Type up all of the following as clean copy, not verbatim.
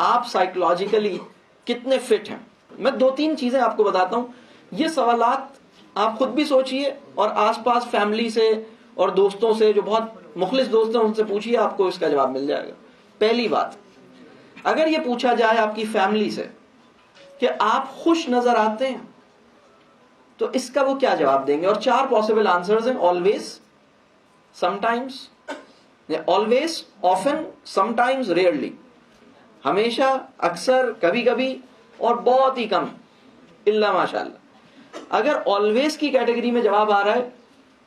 آپ سائیکولوجیکلی کتنے فٹ ہیں. میں 2-3 چیزیں آپ کو بتاتا ہوں. یہ سوالات آپ خود بھی سوچئے اور آس پاس فیملی سے اور دوستوں سے جو بہت مخلص دوست ہیں ان سے پوچھئے, آپ کو اس کا جواب مل جائے گا. پہلی بات, اگر یہ پوچھا جائے آپ کی فیملی سے کہ آپ خوش نظر آتے ہیں تو اس کا وہ کیا جواب دیں گے؟ اور 4 پاسبل آنسرز ہیں: always, some times, always, often, some times, rarely. ہمیشہ, اکثر, کبھی کبھی اور بہت ہی کم, الا ماشاء اللہ. اگر آلویز کی کیٹیگری میں جواب آ رہا ہے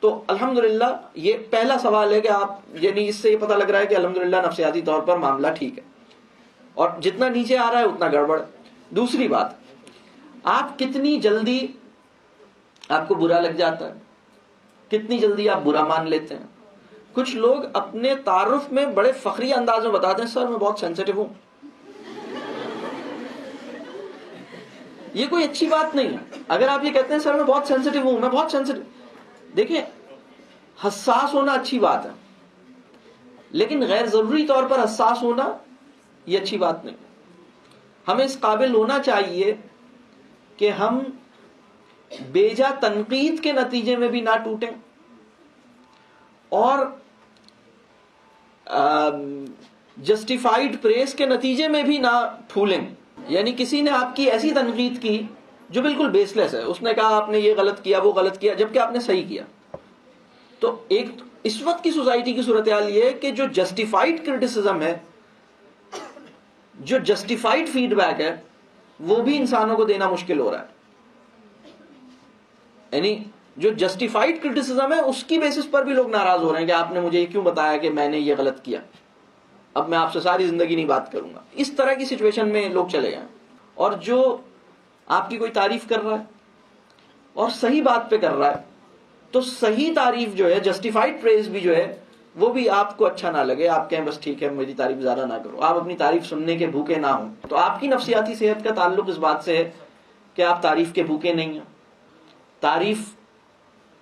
تو الحمدللہ یہ پہلا سوال ہے کہ آپ, یعنی اس سے یہ پتہ لگ رہا ہے کہ الحمدللہ نفسیاتی طور پر معاملہ ٹھیک ہے, اور جتنا نیچے آ رہا ہے اتنا گڑبڑ. دوسری بات, آپ کتنی جلدی آپ کو برا لگ جاتا ہے, کتنی جلدی آپ برا مان لیتے ہیں. کچھ لوگ اپنے تعارف میں بڑے فخری انداز میں بتاتے ہیں, سر میں بہت سینسیٹیو ہوں. یہ کوئی اچھی بات نہیں ہے. اگر آپ یہ کہتے ہیں سر میں بہت سینسیٹیو ہوں, میں بہت سینسیٹیو, دیکھیں حساس ہونا اچھی بات ہے, لیکن غیر ضروری طور پر حساس ہونا یہ اچھی بات نہیں. ہمیں اس قابل ہونا چاہیے کہ ہم بیجا تنقید کے نتیجے میں بھی نہ ٹوٹیں اور جسٹیفائیڈ پریز کے نتیجے میں بھی نہ پھولیں. یعنی کسی نے آپ کی ایسی تنقید کی جو بالکل بیس لیس ہے, اس نے کہا آپ نے یہ غلط کیا, وہ غلط کیا, جبکہ آپ نے صحیح کیا. تو ایک اس وقت کی سوسائٹی کی صورتحال یہ ہے کہ جو جسٹیفائیڈ کرٹیسزم ہے, جو جسٹیفائیڈ فیڈ بیک ہے, وہ بھی انسانوں کو دینا مشکل ہو رہا ہے. یعنی جو جسٹیفائیڈ کرٹیسزم ہے اس کی بیسس پر بھی لوگ ناراض ہو رہے ہیں کہ آپ نے مجھے یہ کیوں بتایا کہ میں نے یہ غلط کیا, اب میں آپ سے ساری زندگی نہیں بات کروں گا. اس طرح کی سچویشن میں لوگ چلے گئے. اور جو آپ کی کوئی تعریف کر رہا ہے اور صحیح بات پہ کر رہا ہے, تو صحیح تعریف جو ہے, جسٹیفائیڈ پریز بھی جو ہے, وہ بھی آپ کو اچھا نہ لگے, آپ کہیں بس ٹھیک ہے میری تعریف زیادہ نہ کرو, آپ اپنی تعریف سننے کے بھوکے نہ ہوں. تو آپ کی نفسیاتی صحت کا تعلق اس بات سے ہے کہ آپ تعریف کے بھوکے نہیں ہیں, تعریف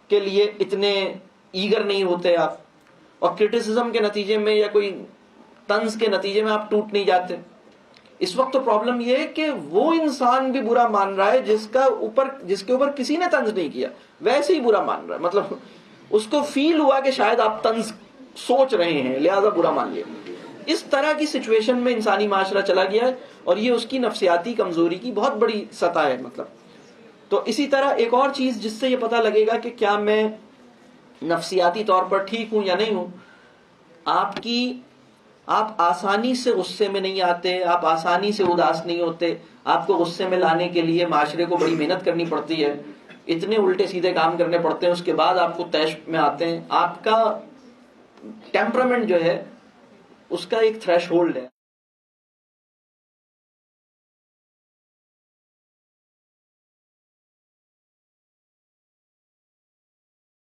کے لیے اتنے ایگر نہیں ہوتے آپ, اور کرٹیسزم کے نتیجے میں یا کوئی طنز کے نتیجے میں آپ ٹوٹ نہیں جاتے. اس وقت تو پرابلم یہ ہے کہ وہ انسان بھی برا مان رہا ہے جس کے اوپر کسی نے طنز نہیں کیا, ویسے ہی برا مان رہا ہے. مطلب اس کو فیل ہوا کہ شاید آپ طنز سوچ رہے ہیں لہذا برا مان لیا. اس طرح کی سچویشن میں انسانی معاشرہ چلا گیا ہے, اور یہ اس کی نفسیاتی کمزوری کی بہت بڑی سطح ہے. مطلب تو اسی طرح ایک اور چیز جس سے یہ پتہ لگے گا کہ کیا میں نفسیاتی طور پر ٹھیک ہوں یا نہیں ہوں, آپ آسانی سے غصے میں نہیں آتے, آپ آسانی سے اداس نہیں ہوتے. آپ کو غصے میں لانے کے لیے معاشرے کو بڑی محنت کرنی پڑتی ہے, اتنے الٹے سیدھے کام کرنے پڑتے ہیں, اس کے بعد آپ کو طیش میں آتے ہیں. آپ کا ٹیمپرامنٹ جو ہے اس کا ایک تھریش ہولڈ ہے.